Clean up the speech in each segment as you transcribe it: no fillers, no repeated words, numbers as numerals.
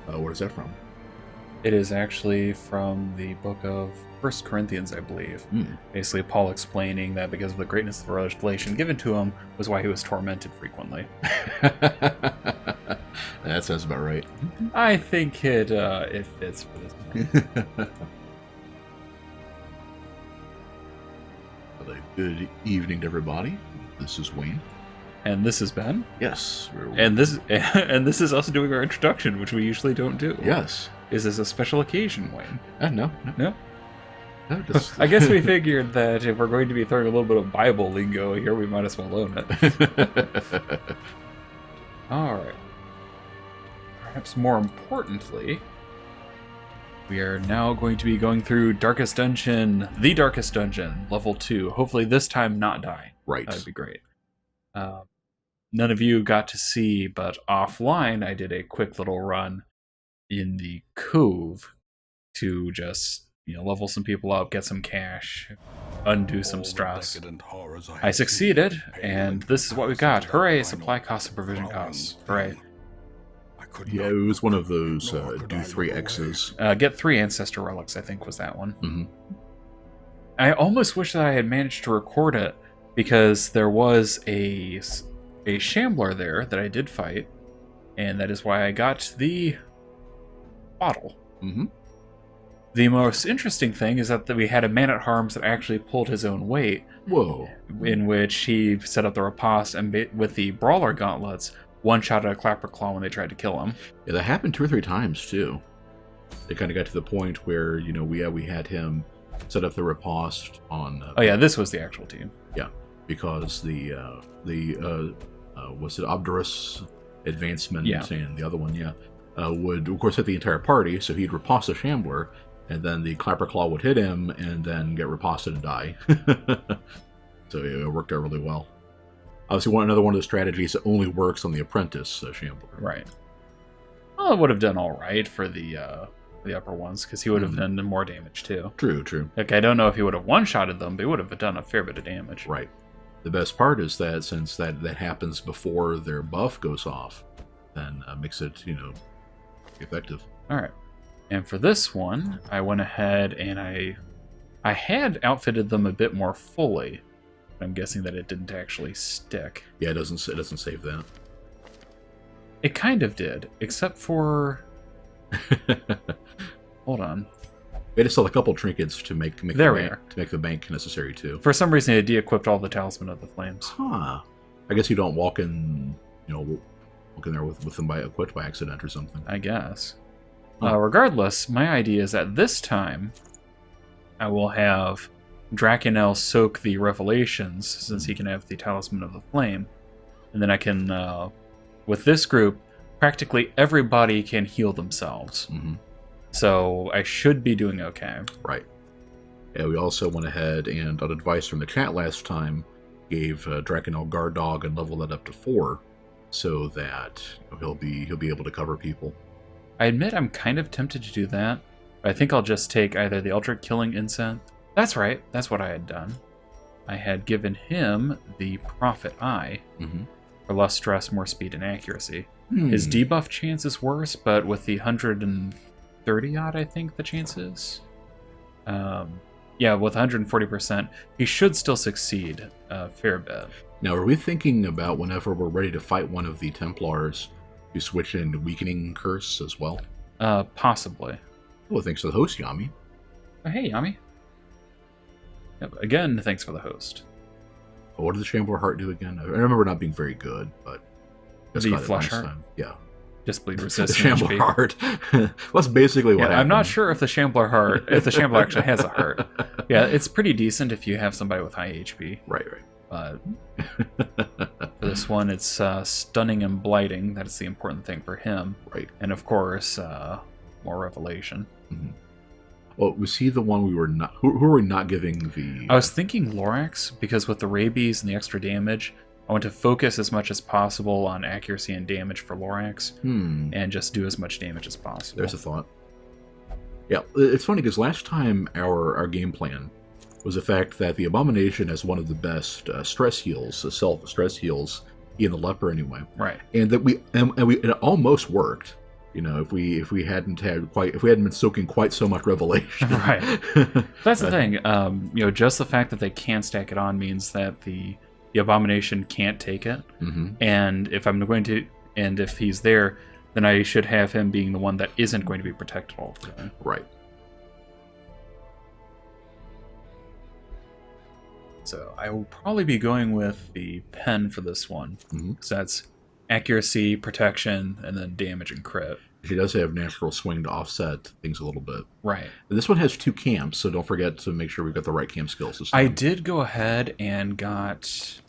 What is that from? It is actually from the book of First Corinthians, I believe. Hmm. Basically, Paul explaining that because of the greatness of the revelation given to him was why he was tormented frequently. That sounds about right. I think it fits for this one. Good evening to everybody. This is Wayne. And this is Ben. Yes. And this is us doing our introduction, which we usually don't do. Yes. Is this a special occasion, Wayne? No. No? No, just... I guess we figured that if we're going to be throwing a little bit of Bible lingo here, we might as well own it. Alright. Perhaps more importantly, we are now going to be going through Darkest Dungeon, the Darkest Dungeon, level 2. Hopefully this time not die. Right. That would be great. None of you got to see, but offline I did a quick little run in the Cove to just, level some people up, get some cash, undo some stress. I succeeded, and this is what we got. Hooray, supply costs and provision costs. Hooray. Yeah, it was one of those do 3 X's. Get 3 Ancestor Relics, I think was that one. Mm-hmm. I almost wish that I had managed to record it, because there was a Shambler there that I did fight, and that is why I got the bottle. Mm-hmm. The most interesting thing is that we had a man-at-arms that actually pulled his own weight. Whoa. In which he set up the riposte, and with the Brawler Gauntlets, one-shot a Clapper Claw when they tried to kill him. Yeah, that happened 2 or 3 times, too. It kind of got to the point where, we had him set up the riposte on... oh, yeah, this was the actual team. Yeah, because the was it Obdurus Advancement and the other one, would, of course, hit the entire party, so he'd riposte a Shambler, and then the Clapper Claw would hit him, and then get riposted and die. So it worked out really well. Obviously, another one of the strategies that only works on the Apprentice Shambler. Right. Well, it would have done all right for the upper ones, because he would have done more damage, too. True. Like, I don't know if he would have one-shotted them, but he would have done a fair bit of damage. Right. The best part is that since that happens before their buff goes off, then makes it, effective. All right. And for this one, I went ahead and I had outfitted them a bit more fully. I'm guessing that it didn't actually stick. Yeah, it doesn't save that. It kind of did, except for... Hold on. We had to sell a couple trinkets to make the bank necessary too. For some reason, I de-equipped all the Talisman of the Flames. Huh. I guess you don't walk in, walk in there with them equipped by accident or something. I guess. Regardless, my idea is that this time, I will have Drakenel soak the Revelations, since he can have the Talisman of the Flame. And then I can, with this group, practically everybody can heal themselves. Mm-hmm. So I should be doing okay. Right. Yeah, we also went ahead and, on advice from the chat last time, gave Drakenel Guard Dog and leveled that up to 4, so that he'll be able to cover people. I admit I'm kind of tempted to do that, but I think I'll just take either the Eldritch Killing Incense. That's right, that's what I had done. I had given him the Prophet Eye, for less stress, more speed, and accuracy. His debuff chance is worse, but with the 130 odd, I think the chance is. Yeah, with 140%, he should still succeed a fair bit. Now, are we thinking about whenever we're ready to fight one of the Templars, to switch into Weakening Curse as well? Possibly. Well, thanks to the host, Yami. Oh, hey, Yami. Yep, again, thanks for the host. Oh, what did the Shambler Heart do again? I remember not being very good, but... The Flesh Heart? Yeah. Just bleed resistant. The Shambler Heart. Well, that's basically what happened. I'm not sure if the Shambler Heart, if the Shambler actually has a heart. Yeah, it's pretty decent if you have somebody with high HP. Right. But for this one, it's stunning and blighting. That's the important thing for him. Right. And of course, more revelation. Mm-hmm. Well, was he the one we were not... Who were we not giving the... I was thinking Lorax, because with the rabies and the extra damage, I want to focus as much as possible on accuracy and damage for Lorax, and just do as much damage as possible. There's a thought. Yeah, it's funny, because last time our game plan was the fact that the Abomination has one of the best stress heals, self-stress heals, in the Leper anyway. Right. And that it almost worked. if we hadn't been soaking quite so much revelation. Right. That's the thing. Just the fact that they can stack it on means that the abomination can't take it. Mm-hmm. And if he's there, then I should have him being the one that isn't going to be protected all the time. Right. So I will probably be going with the pen for this one. Mm-hmm. So that's accuracy, protection, and then damage and crit. She does have natural swing to offset things a little bit. Right. And this one has 2 camps, so don't forget to make sure we've got the right camp skills this time. I did go ahead and got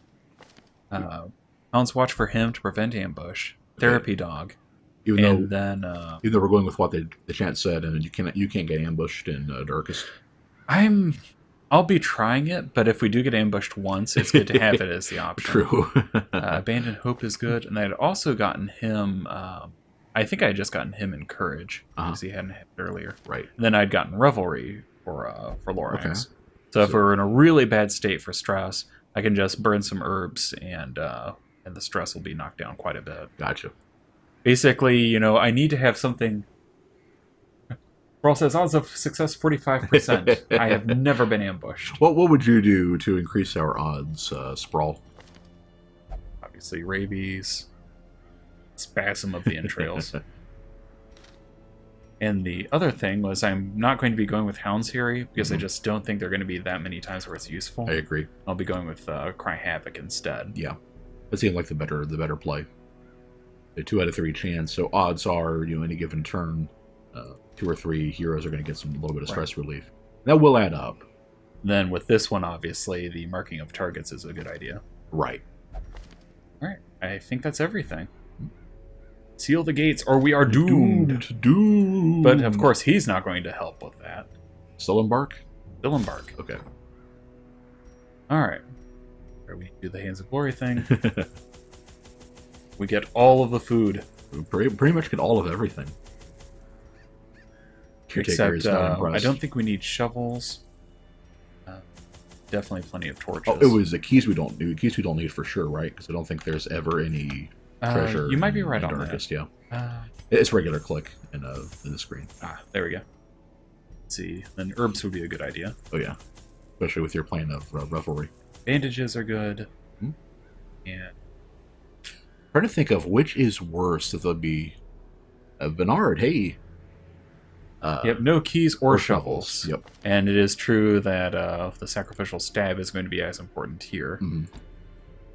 Hound's Watch for him to prevent ambush. Therapy Dog. Even though we're going with what the chat said, and you can't get ambushed in Darkest. I'll be trying it, but if we do get ambushed once, it's good to have it as the option. True. Abandoned Hope is good, and I had also gotten him. I think I had just gotten him in Courage because he hadn't had it earlier. Right. And then I'd gotten Revelry for Lorax. Okay. So if we're in a really bad state for stress, I can just burn some herbs, and the stress will be knocked down quite a bit. Gotcha. Basically, I need to have something. Brawl says odds of success 45%. I have never been ambushed. What would you do to increase our odds, Sprawl? Obviously, rabies, spasm of the entrails. And the other thing was I'm not going to be going with Hound's Fury because I just don't think there are going to be that many times where it's useful. I agree. I'll be going with Cry Havoc instead. Yeah, that seems like the better play. A 2 out of 3 chance, so odds are any given turn. 2 or 3 heroes are going to get a little bit of stress relief. That will add up. Then with this one, obviously, the marking of targets is a good idea. Right. All right. I think that's everything. Seal the gates, or we are doomed. Doomed. But, of course, he's not going to help with that. Still embark? Still embark. Okay. All right. We do the Hands of Glory thing. We get all of the food. We pretty much get all of everything. Except, I don't think we need shovels. Definitely plenty of torches. Oh, it was the keys we don't need. Keys we don't need for sure, right? Because I don't think there's ever any treasure. You might be right on Darkest, that. Yeah. It's regular click in the screen. There we go. Let's see. Then herbs would be a good idea. Oh yeah, especially with your plan of Revelry. Bandages are good. Hmm? And trying to think of which is worse. If there'll be Bernard. Hey. Yep, no keys or shovels. Yep. And it is true that the sacrificial stab is going to be as important here. Mm-hmm.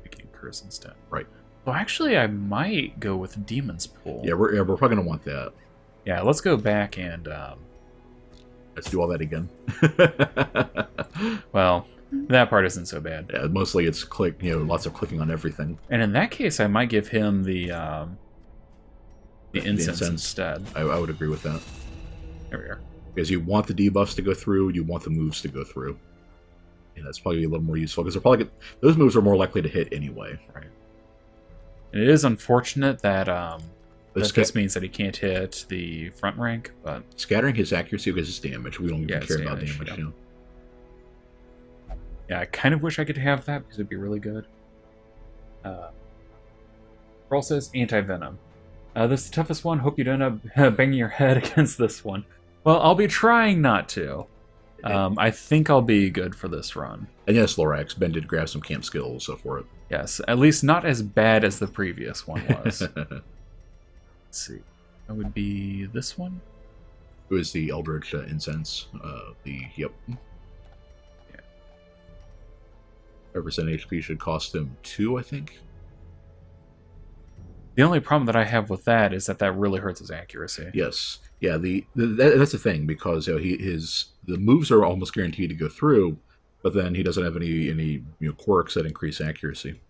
We can curse instead. Right. Well, actually, I might go with Demon's Pool. Yeah, we're probably going to want that. Yeah, let's go back and... let's do all that again. Well, that part isn't so bad. Yeah, mostly it's lots of clicking on everything. And in that case, I might give him the incense instead. I would agree with that. There we are. Because you want the debuffs to go through, you want the moves to go through. And that's probably a little more useful, because those moves are more likely to hit anyway. Right. And it is unfortunate that, this means that he can't hit the front rank, but... Scattering his accuracy because it's damage. We don't even care about damage. Yeah. Yeah, I kind of wish I could have that, because it'd be really good. Pearl says anti-venom. This is the toughest one. Hope you don't end up banging your head against this one. Well, I'll be trying not to. I think I'll be good for this run. And yes, Lorax, Ben did grab some camp skills for it. Yes, at least not as bad as the previous one was. Let's see. That would be this one? It was the Eldritch Incense. Yep. Yeah. 5% HP should cost him 2, I think. The only problem that I have with that is that really hurts his accuracy. Yes. Yeah, that's the thing, because the moves are almost guaranteed to go through, but then he doesn't have any quirks that increase accuracy.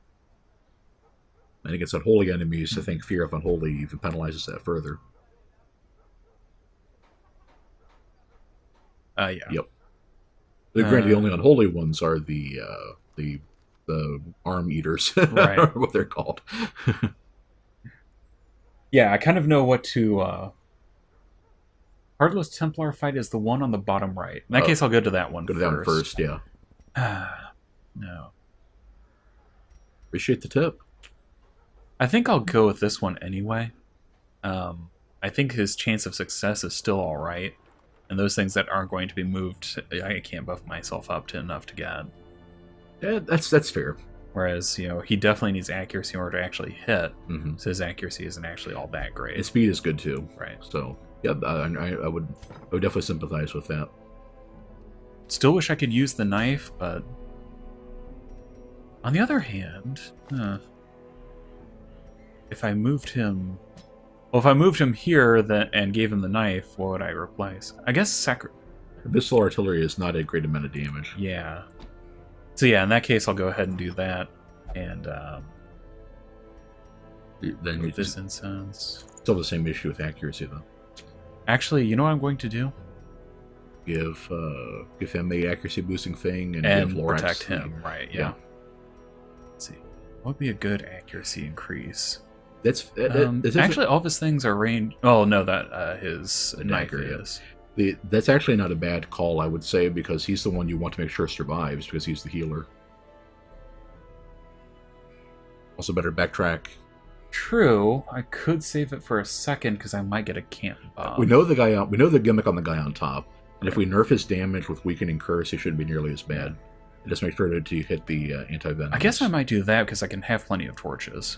And against unholy enemies, I think Fear of Unholy even penalizes that further. Yeah. Yep. Granted, the only unholy ones are the arm eaters, right? What they're called. Yeah, I kind of know what to... Heartless Templar fight is the one on the bottom right. In that case, I'll go to that one first. Go to that one first, yeah. No. Appreciate the tip. I think I'll go with this one anyway. I think his chance of success is still all right. And those things that aren't going to be moved, I can't buff myself up to enough to get. Yeah, that's fair. Whereas, he definitely needs accuracy in order to actually hit. So his accuracy isn't actually all that great. His speed is good too. Right. So, yeah, I would definitely sympathize with that. Still wish I could use the knife, but on the other hand, if I moved him... Well, if I moved him here and gave him the knife, what would I replace? I guess Missile artillery is not a great amount of damage. Yeah. So yeah, in that case, I'll go ahead and do that. And then you this incense. Still the same issue with accuracy, though. Actually, you know what I'm going to do? Give him a accuracy boosting thing and give Lorax protect him. Right. Yeah. Let's see. What would be a good accuracy increase? That's actually all of his things are range. Oh no, that his knife is. That's actually not a bad call, I would say, because he's the one you want to make sure survives because he's the healer. Also, better backtrack. True, I could save it for a second because I might get a camp bomb. We know the guy. We know the gimmick on the guy on top, and if we nerf his damage with weakening curse, he shouldn't be nearly as bad. Just make sure to hit the anti-venom. I guess I might do that because I can have plenty of torches.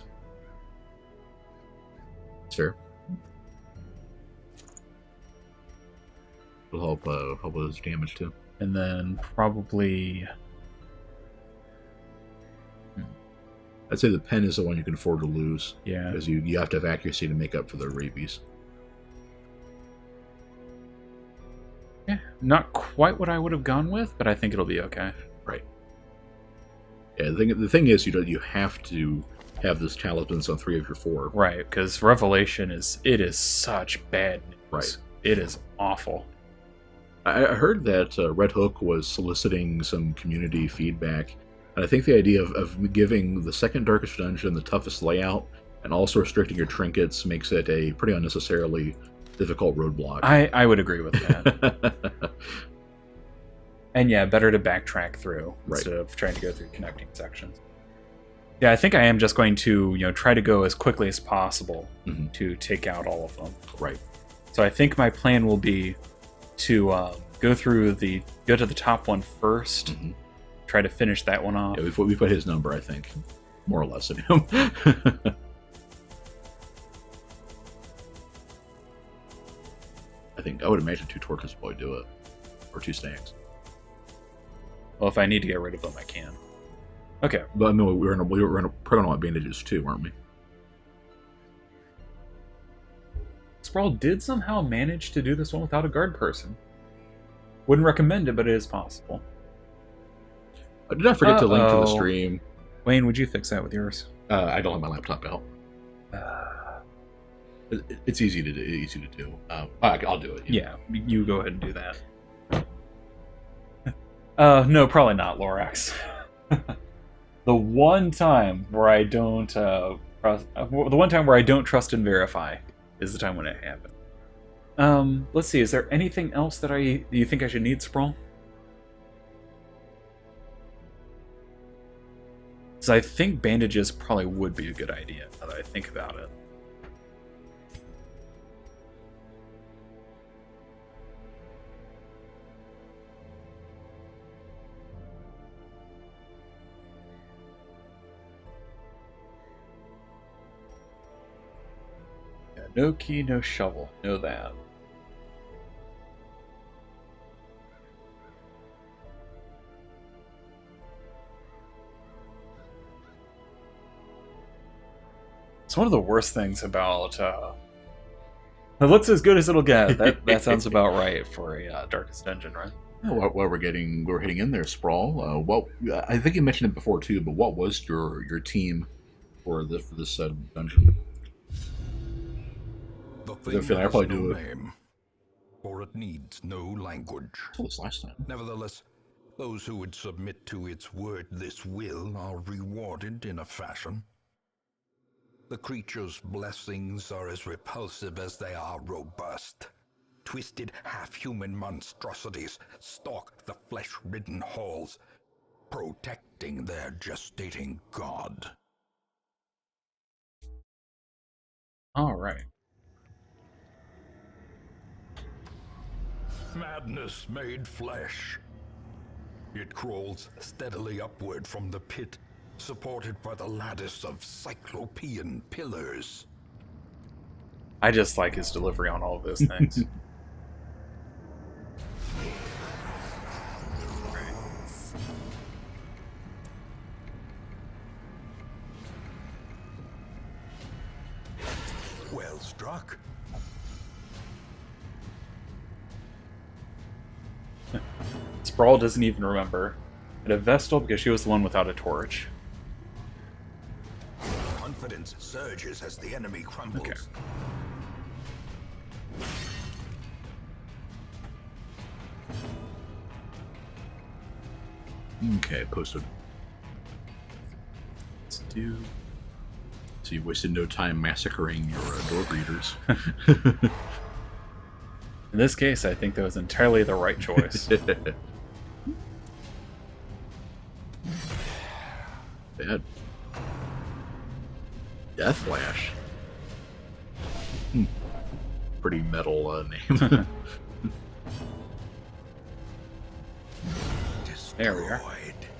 Fair. Will help with his damage too. And then probably I'd say the pen is the one you can afford to lose. Yeah. Because you have to have accuracy to make up for the rabies. Yeah, not quite what I would have gone with, but I think it'll be okay. Right. Yeah, the thing is you have to have this Talismans on 3 of your 4. Right, because Revelation is such bad news. Right. It is awful. I heard that Red Hook was soliciting some community feedback, and I think the idea of giving the second darkest dungeon the toughest layout and also restricting your trinkets makes it a pretty unnecessarily difficult roadblock. I would agree with that. And yeah, better to backtrack through instead of trying to go through connecting sections. Yeah, I think I am just going to try to go as quickly as possible to take out all of them. Right. So I think my plan will be to go to the top one first, try to finish that one off. Yeah, we put his number, I think, more or less in him. I would imagine 2 torches would probably do it, or 2 stacks. Well, if I need to get rid of them, I can. Okay. But I mean, we were in a pronout bandages too, weren't we? Sprawl did somehow manage to do this one without a guard person. Wouldn't recommend it, but it is possible. Did I forget to link to the stream? Wayne, would you fix that with yours? I don't have my laptop out. It's easy to do. I'll do it. Yeah, you go ahead and do that. No, probably not, Lorax. The one time where I don't trust and verify is the time when it happened. Let's see. Is there anything else that you think I should need, Sprawl? So I think bandages probably would be a good idea now that I think about it. Yeah, no key, no shovel. Know that. It's one of the worst things about it looks as good as it'll get. That sounds about right for a Darkest Dungeon, right? Well, we're hitting in there, Sprawl. I think you mentioned it before too, but what was your team for this dungeon? The thing has no name, for it needs no language. Told us last time. Nevertheless, those who would submit to its wordless will are rewarded in a fashion. The creature's blessings are as repulsive as they are robust. Twisted, half-human monstrosities stalk the flesh-ridden halls, protecting their gestating god. All right. Madness made flesh. It crawls steadily upward from the pit, supported by the lattice of cyclopean pillars. I just like his delivery on all of those things. Well struck. Sprawl doesn't even remember. And a Vestal because she was the one without a torch. Confidence surges as the enemy crumbles. Okay. Okay, posted. Let's do... So you wasted no time massacring your door greeters. In this case, I think that was entirely the right choice. Bad. Death Flash. Pretty metal name. There we are.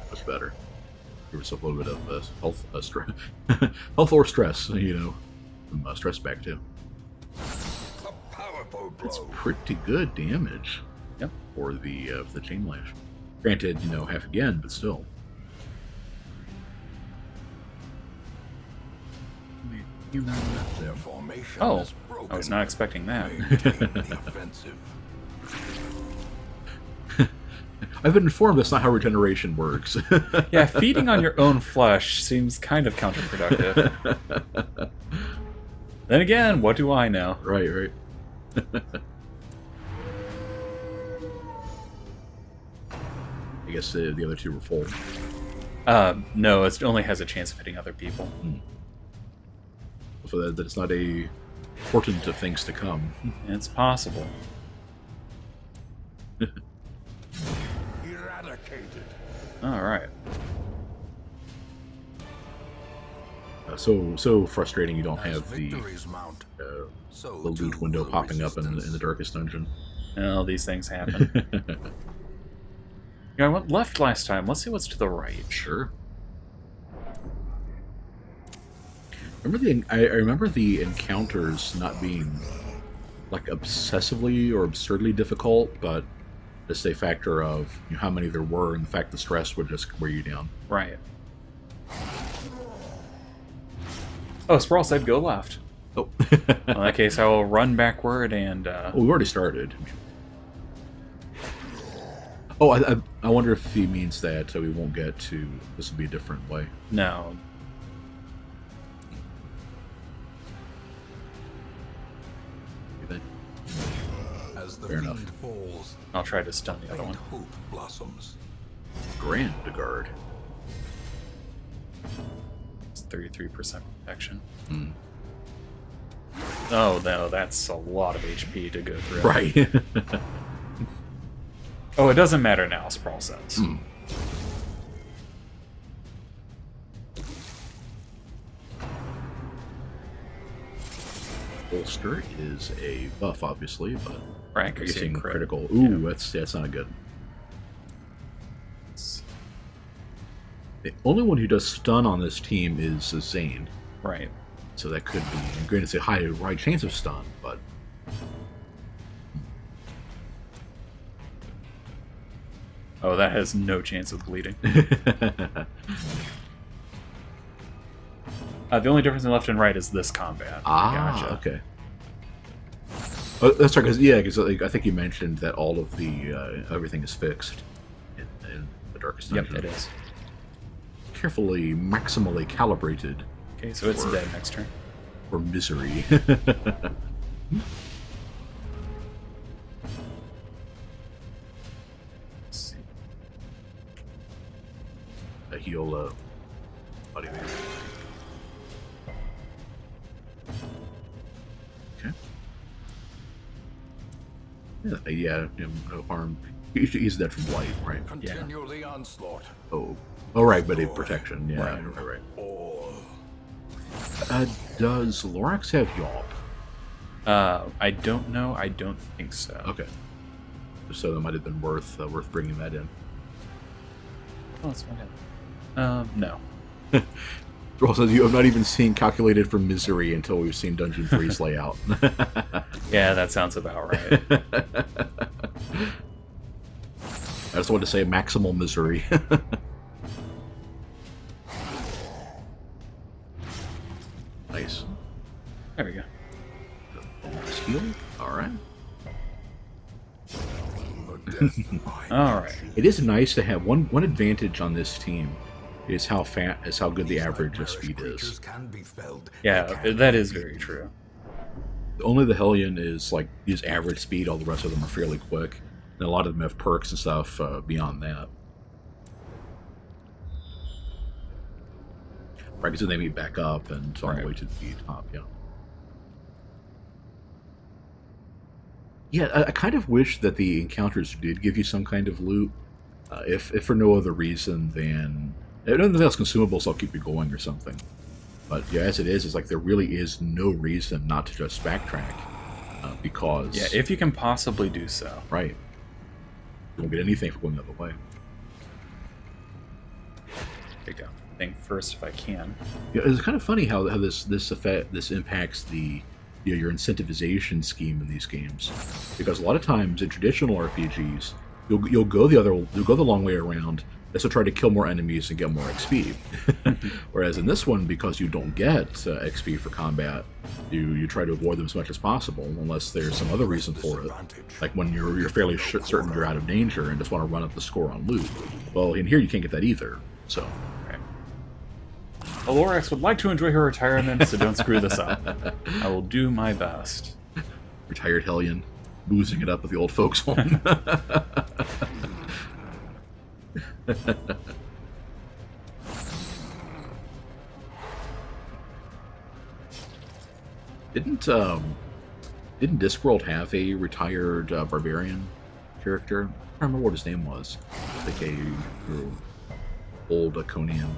That's better. Give yourself a little bit of health stress, health or stress. You know, some stress back too. That's pretty good damage. Yep. For the chain lash. Granted, you know, half again, but still. Their formation Oh, is broken. I was not expecting that. Maintain the offensive. I've been informed that's not how regeneration works. Yeah, feeding on your own flesh seems kind of counterproductive. Then again, what do I know? Right, right. I guess the other two were full. No, it only has a chance of hitting other people. So that's not a portent of things to come. It's possible. Eradicated. Alright. So frustrating you don't have the Victories mount, loot window popping up in the darkest dungeon. Well, these things happen. Yeah, I went left last time. Let's see what's to the right. Sure. I remember the encounters not being like obsessively or absurdly difficult, but just a factor of how many there were and the fact the stress would just wear you down. Right. Oh, Sprawl said go left. Oh. In that case, I will run backward and... Well, we already started. Oh, I wonder if he means that we won't get to... This will be a different way. No. You think? As the Fair fiend enough. falls, I'll try to stun the other one. hope blossoms. Grand Guard. It's 33% protection. Hmm. Oh, no, that's a lot of HP to go through. Right. Oh, it doesn't matter now, Sprawl says. Hmm. Bolster is a buff, obviously, but Right, because using crit. critical. Ooh, that's not good. The only one who does stun on this team is Zane, Right. so that could be. Granted, it's a high chance of stun, but Oh, that has no chance of bleeding. The only difference in left and right is this combat. Gotcha. Okay. Oh, that's right, because I think you mentioned that all of the everything is fixed in the darkest dungeon. Yep, it is. Carefully, maximally calibrated Okay, so it's dead next turn. for misery. Let's see. Heal body weight. Okay. Yeah, no harm. He's dead from blight, right? Continue the onslaught. Oh, right, but in protection. Yeah, right. All. Does Lorax have Yawp? I don't know. I don't think so. Okay. So that might have been worth bringing that in. Oh, let's find out. No. Also, you have not even seen Calculated for Misery until we've seen Dungeon 3's layout. Yeah, that sounds about right. I just wanted to say maximal misery. Nice. There we go. Skill? Alright. Alright. It is nice to have one advantage on this team is how good the average speed is. Yeah, that is very true. Only the Hellion is average speed, all the rest of them are fairly quick. And a lot of them have perks and stuff beyond that. Right, because they meet back up and on the way to the top, yeah. Yeah, I kind of wish that the encounters did give you some kind of loot, if for no other reason than... Nothing else consumables will keep you going or something. But yeah, as it is, it's like there really is no reason not to just backtrack, because... Yeah, if you can possibly do so. Right. You won't get anything for going the other way. There you go. Think first if I can. Yeah, it's kind of funny how this impacts the your incentivization scheme in these games, because a lot of times in traditional RPGs you'll go the long way around. That's to try to kill more enemies and get more XP. Whereas in this one, because you don't get XP for combat, you try to avoid them as much as possible, unless there's some other reason for it. Like when you're fairly certain you're out of danger and just want to run up the score on loot. Well, in here you can't get that either. So. Alorax would like to enjoy her retirement, so don't screw this up. I will do my best. Retired Hellion, boozing it up at the old folks' home. Didn't Discworld have a retired barbarian character? I don't remember what his name was. Like a old Iconian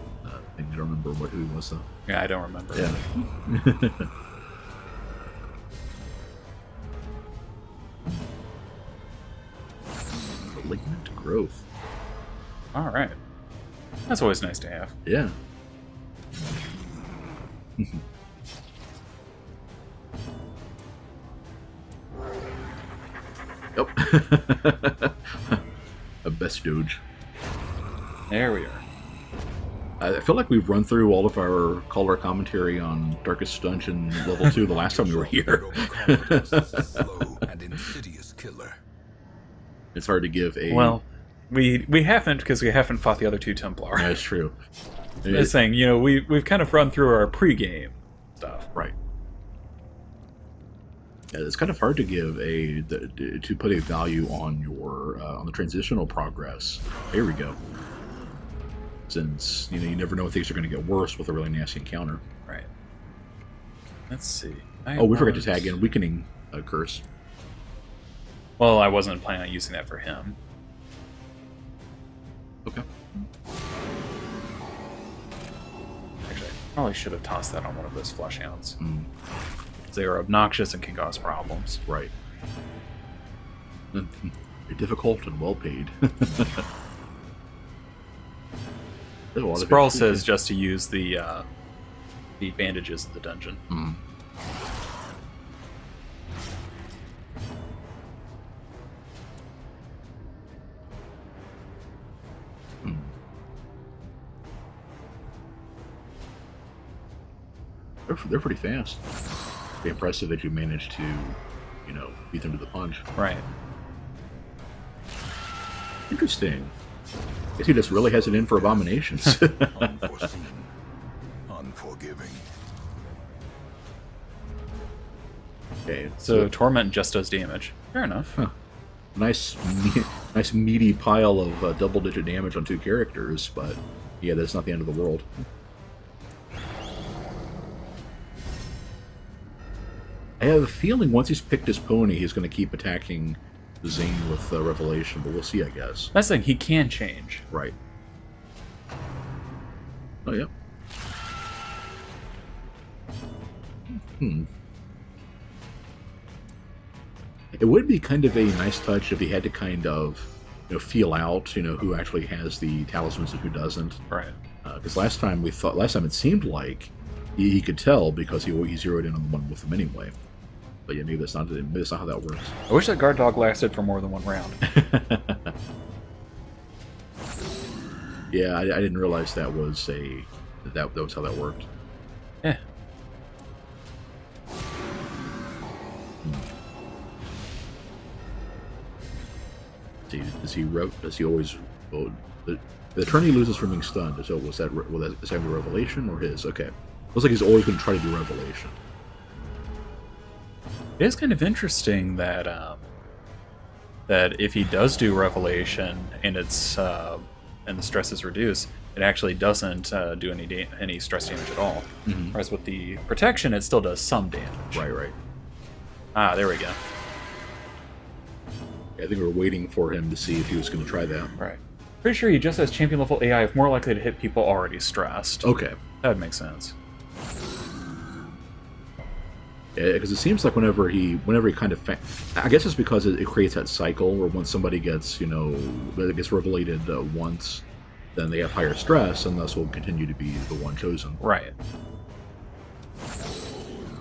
thing. I don't remember who he was though. Yeah, I don't remember. Yeah. Malignant growth. All right. That's always nice to have. Yeah. Yep. A best doge. There we are. I feel like we've run through all of our color commentary on Darkest Dungeon Level 2 the last time we were here. It's hard to give a... Well, we haven't, because we haven't fought the other two Templars. That's true. I'm just saying, we've kind of run through our pre-game stuff. Right. Yeah, it's kind of hard to give to put a value on your on the transitional progress. Here we go. Since you never know if things are going to get worse with a really nasty encounter. Right. Let's see. We forgot to tag in Weakening Curse. Well, I wasn't planning on using that for him. Okay. Actually, I probably should have tossed that on one of those flesh hounds. They are obnoxious and can cause problems. Right. They're difficult and well paid. Sprawl says just to use the bandages in the dungeon. They're pretty fast. Pretty impressive that you managed to, beat them to the punch. Right. Interesting. Guess he just really has it in for abominations. Unforeseen, unforgiving. Okay, so Torment just does damage. Fair enough. Huh. Nice meaty pile of double-digit damage on two characters, but yeah, that's not the end of the world. I have a feeling once he's picked his pony, he's going to keep attacking Zane with Revelation, but we'll see, I guess. That's the thing, he can change. Right. Oh, yeah. It would be kind of a nice touch if he had to kind of, feel out, who actually has the talismans and who doesn't. Right. Because last time it seemed like he could tell because he zeroed in on the one with them anyway. But yeah, maybe that's not how that works. I wish that guard dog lasted for more than one round. Yeah, I didn't realize that was that was how that worked. Yeah. Does he always? Oh, the attorney loses from being stunned. So is that a revelation or his? Okay, looks like he's always going to try to do revelation. It is kind of interesting that that if he does do revelation and it's and the stress is reduced, it actually doesn't do any stress damage at all. Mm-hmm. Whereas with the protection, it still does some damage. Right. Ah, there we go. I think we were waiting for him to see if he was going to try that. Right. Pretty sure he just has champion level AI if more likely to hit people already stressed. Okay. That would make sense. Yeah, because it seems like whenever he kind of, I guess it's because it creates that cycle where once somebody gets, gets revelated once, then they have higher stress, and thus will continue to be the one chosen. Right.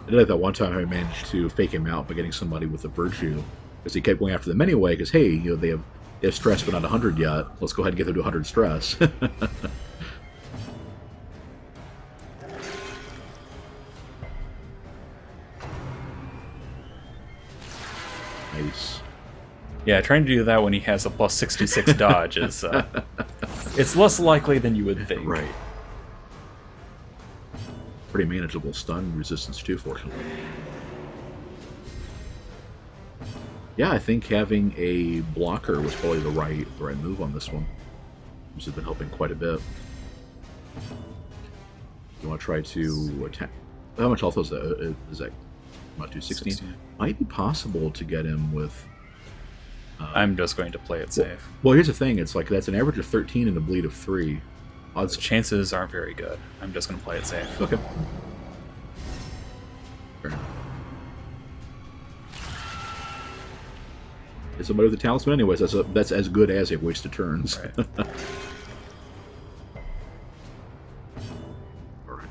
I did that one time I managed to fake him out by getting somebody with a virtue, because he kept going after them anyway, because, hey, they have stress but not 100 yet, let's go ahead and get them to 100 stress. Nice. Yeah, trying to do that when he has a plus 66 dodge is it's less likely than you would think. Right. Pretty manageable stun resistance too, fortunately. Yeah, I think having a blocker was probably the right move on this one. This has been helping quite a bit. You want to try to attack? How much health is that? Is that about 216? 16. Might be possible to get him with. I'm just going to play it safe. Well, here's the thing: it's like that's an average of 13 and a bleed of 3. Odds chances aren't very good. I'm just going to play it safe. Okay. Fair enough. It's somebody with a talisman, anyways. That's as good as a waste of turns. Right. All right.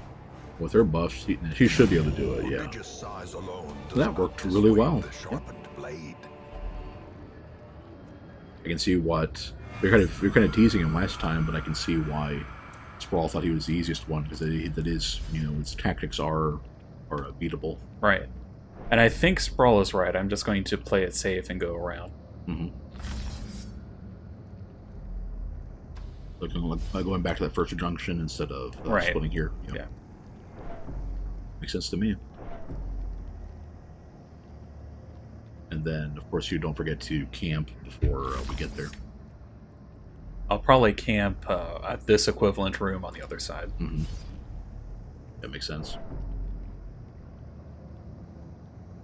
With her buff, she should be able to do it. Yeah. That worked really well. Yeah. I can see what you're kind of teasing him last time, but I can see why Sprawl thought he was the easiest one, because that is, its tactics are beatable. Right. And I think Sprawl is right. I'm just going to play it safe and go around. Mm-hmm. Going back to that first junction instead of splitting here. Yeah. Makes sense to me. And then, of course, you don't forget to camp before we get there. I'll probably camp at this equivalent room on the other side. Mm-hmm. That makes sense.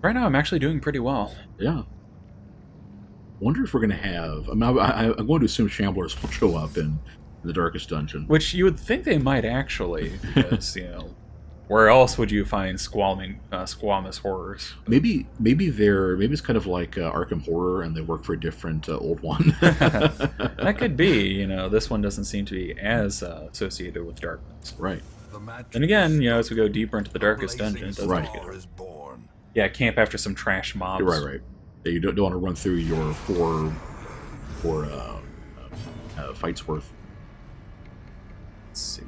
Right now, I'm actually doing pretty well. Yeah. Wonder if we're going to have... I'm going to assume Shamblers will show up in the Darkest Dungeon. Which you would think they might, actually, because, where else would you find squamous horrors? Maybe it's kind of like Arkham Horror, and they work for a different old one. That could be. This one doesn't seem to be as associated with darkness. Right. And again, as we go deeper into the Darkest Dungeon, it doesn't right. Yeah, camp after some trash mobs. Right. Yeah, you don't want to run through your four fights worth. Let's see.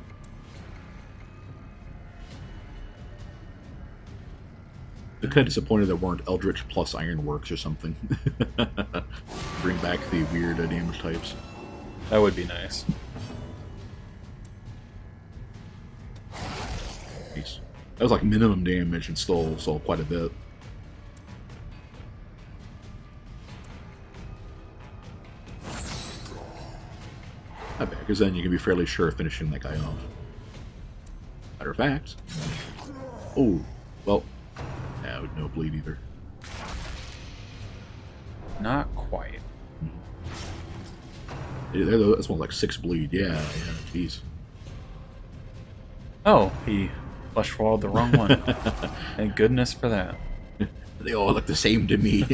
I'm kind of disappointed there weren't Eldritch plus Ironworks or something. Bring back the weird damage types. That would be nice. Nice. That was like minimum damage and still quite a bit. Not bad, because then you can be fairly sure of finishing that guy off. Matter of fact. Oh, well, yeah, no bleed either. Not quite. Yeah, this one's like 6 bleed. Yeah, jeez. Oh, he flush walled the wrong one. Thank goodness for that. They all look the same to me.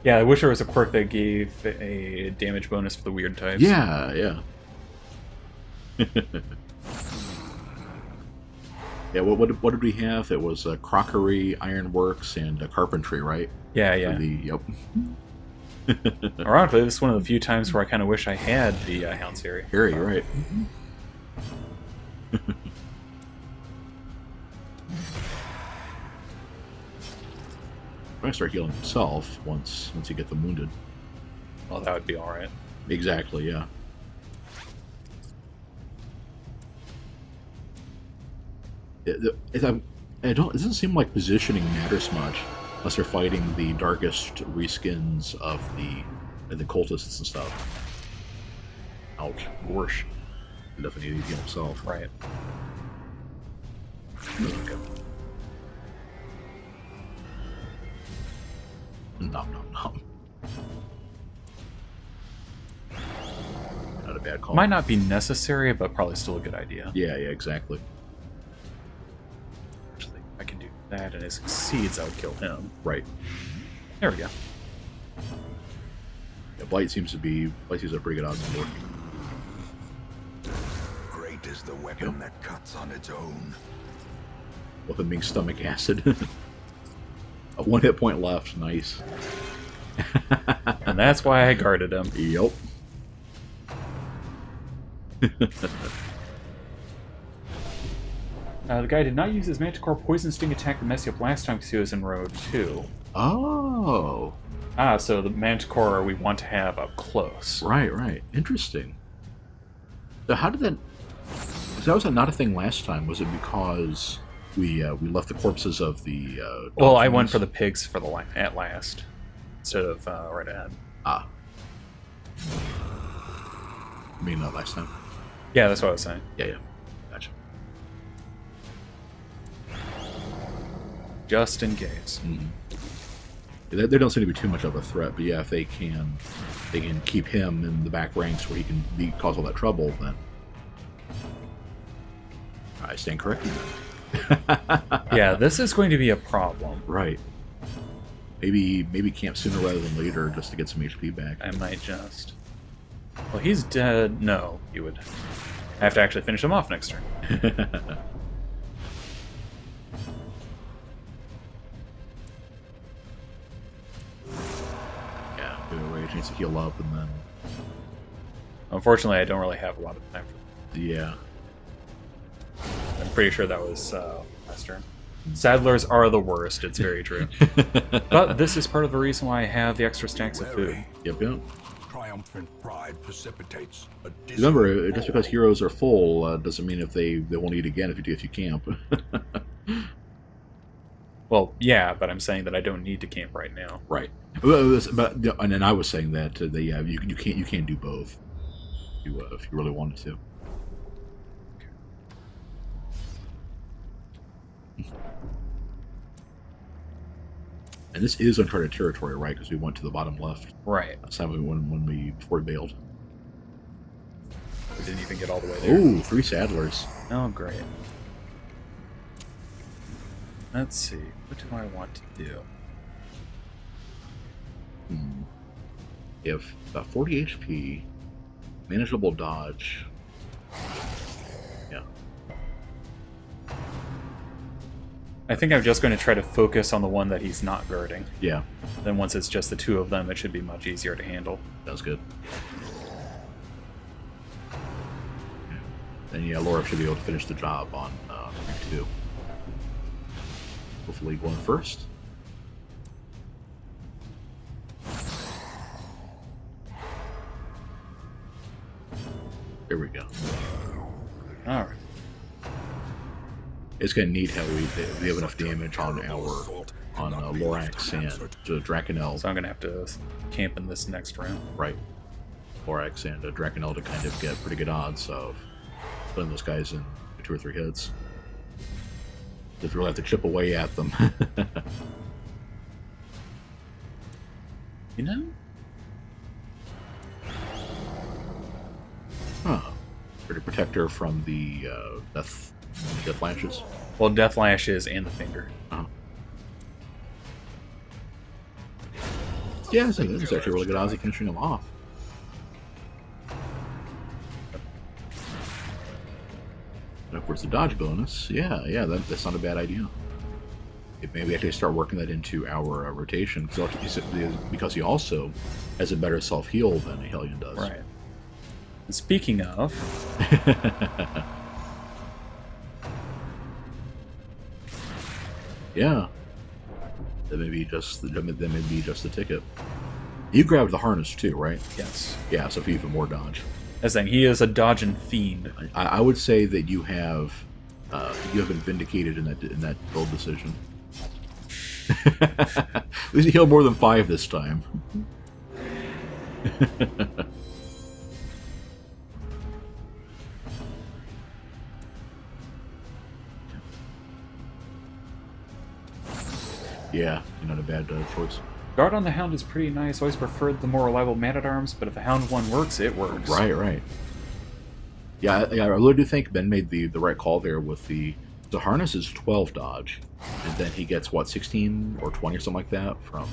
Yeah, I wish there was a quirk that gave a damage bonus for the weird types. Yeah, yeah. Yeah, what did we have? It was crockery, ironworks, and carpentry, right? Yeah, yeah. Yep. Ironically, this is one of the few times where I kind of wish I had the Hound Harry. Harry, right. Try to start healing himself once you get them wounded. Well, that would be alright. Exactly, yeah. It doesn't seem like positioning matters much unless they're fighting the darkest reskins of the cultists and stuff. Ouch. Gorsh. Definitely need to heal himself. Right. Okay. Nom nom nom. Not a bad call. Might not be necessary, but probably still a good idea. Yeah, exactly. Actually, if I can do that and it succeeds, I would kill him. Right. There we go. Yeah, Blight seems a pretty good odds for. Great is the weapon that cuts on its own. Weapon being stomach acid. A 1 hit point left. Nice. And that's why I guarded him. Yep. The guy did not use his Manticore Poison Sting attack to mess you up last time because he was in row 2. Oh. Ah, so the Manticore we want to have up close. Right. Interesting. So how did that... So that was not a thing last time. Was it because we left the corpses of the... well, I went for the pigs for the at last, instead of right ahead. Ah. I mean, not last time. Yeah, that's what I was saying. Yeah. Gotcha. Just in case. Mm-hmm. They don't seem to be too much of a threat, but yeah, if they can keep him in the back ranks where he can cause all that trouble, then I stand corrected. Yeah, this is going to be a problem. Right. Maybe camp sooner rather than later just to get some HP back. I might just. Well, he's dead. No, you would have to actually finish him off next turn. Yeah, give it away a chance to heal up, and then... Unfortunately, I don't really have a lot of time for that. Yeah. I'm pretty sure that was last turn. Saddlers are the worst, it's very true. But this is part of the reason why I have the extra stacks of food. Yep. Triumphant pride precipitates a Remember, just because heroes are full doesn't mean if they won't eat again if you camp. Well, yeah, but I'm saying that I don't need to camp right now. Right. But and then I was saying that you can't do both. If you really wanted to. And this is uncharted territory, right? Because we went to the bottom left. Right. Last time before we bailed. We didn't even get all the way there. Ooh, 3 saddlers. Oh, great. Let's see. What do I want to do? You have about 40 HP, manageable dodge. Yeah. I think I'm just going to try to focus on the one that he's not guarding. Yeah. Then once it's just the 2 of them, it should be much easier to handle. That's good. And yeah, Laura should be able to finish the job on rank 2. Hopefully going first. There we go. All right. It's gonna need how we have enough damage on Lorax and Drakenel. So I'm gonna have to camp in this next round. Right. Lorax and Drakenel to kind of get pretty good odds of putting those guys in 2 or 3 hits. If you really have to chip away at them. You know? Huh. Pretty protector from the death lashes. Well, Death Lashes and the finger. Oh. Yeah, this is actually really good odds of finishing him off. And of course, the dodge bonus. Yeah, that's not a bad idea. Maybe actually start working that into our rotation, because he also has a better self-heal than a Hellion does. Right. And speaking of... Yeah. That may be just the ticket. You grabbed the harness too, right? Yes. Yeah, so for even more dodge. As saying, he is a dodging fiend. I would say that you have been vindicated in that build decision. At least you heal more than 5 this time. Yeah, not a bad choice. Guard on the Hound is pretty nice. Always preferred the more reliable Man-at-Arms, but if the Hound one works, it works. Right. Yeah, I really do think Ben made the right call there with the harness is 12 dodge, and then he gets, what, 16 or 20 or something like that from...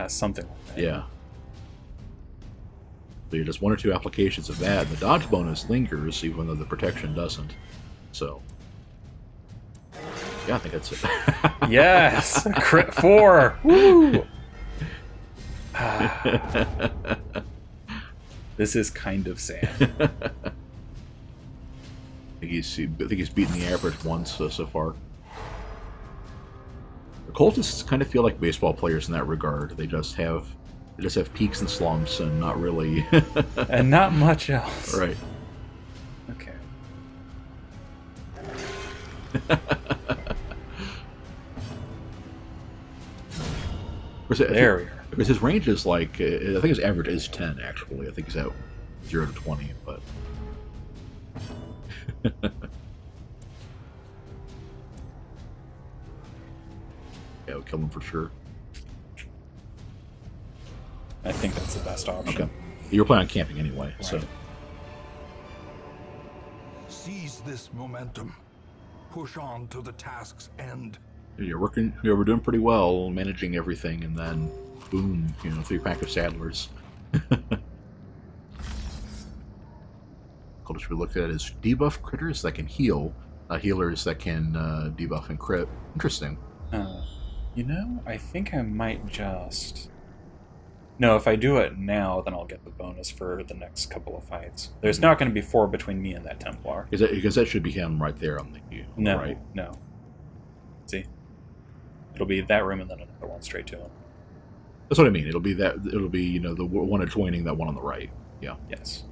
something like that. Yeah. So you're just 1 or 2 applications of that, and the dodge bonus lingers even though the protection doesn't. So... yeah, I think that's it. Yes! Crit 4! Woo! This is kind of sad. I think he's beaten the average once so far. The cultists kind of feel like baseball players in that regard. They just have peaks and slumps and not really and not much else. Right. Okay. There we are. Because his range is like, I think his average is 10 actually. I think he's at 0 to 20, but. Yeah, we'll kill him for sure. I think that's the best option. Okay. You're planning on camping anyway, right. So. Seize this momentum. Push on to the task's end. We're doing pretty well managing everything, and then boom, 3-pack of Saddlers. What should we look at is debuff critters that can heal, healers that can debuff and crit. Interesting. I think I might just... No, if I do it now, then I'll get the bonus for the next couple of fights. There's not going to be 4 between me and that Templar. Because that should be him right there on the right. No. See? It'll be that room and then another one straight to him. That's what I mean. It'll be the one adjoining that one on the right. Yeah. Yes.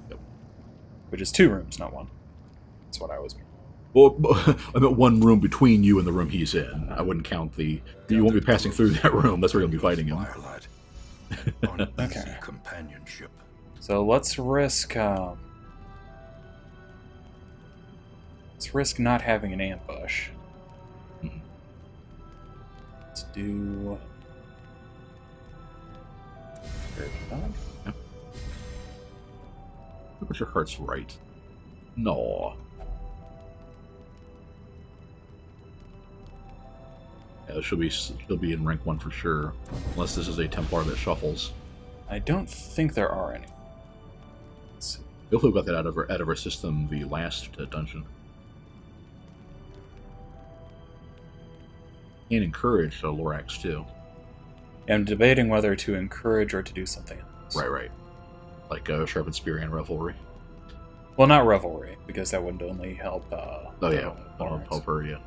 Yep. Which is 2 rooms, not 1. That's what I was meaning. Well, I meant 1 room between you and the room he's in. I wouldn't count you won't be passing through that room. That's where you'll be fighting him. Okay. Companionship. So let's risk not having an ambush. Mm-hmm. Let's do... Yep. But your heart's right. No. Yeah, she'll be in rank 1 for sure, unless this is a Templar that shuffles. I don't think there are any. Let's see. Hopefully we got that out of our system the last dungeon. And encourage Lorax too. I'm debating whether to encourage or to do something else. Right. Like Sharpened Spear and Revelry. Well, not Revelry, because that would only help... help her, yeah.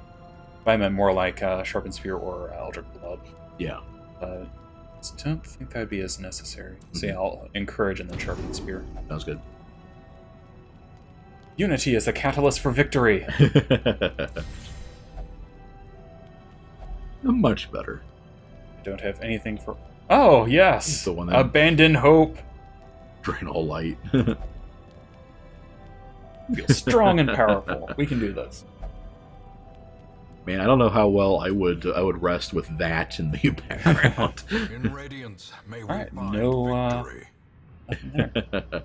I meant more like Sharpened Spear or Eldritch Blood. Yeah. I don't think that would be as necessary. Mm-hmm. So yeah, I'll encourage and then Sharpened Spear. Sounds good. Unity is a catalyst for victory! Much better. I don't have anything for... Oh, yes! The one that... Abandon hope! Drain all light. Feel strong and powerful. We can do this. Man, I don't know how well I would rest with that in the background. In Radiance, may we Alright, find no victory. nothing there.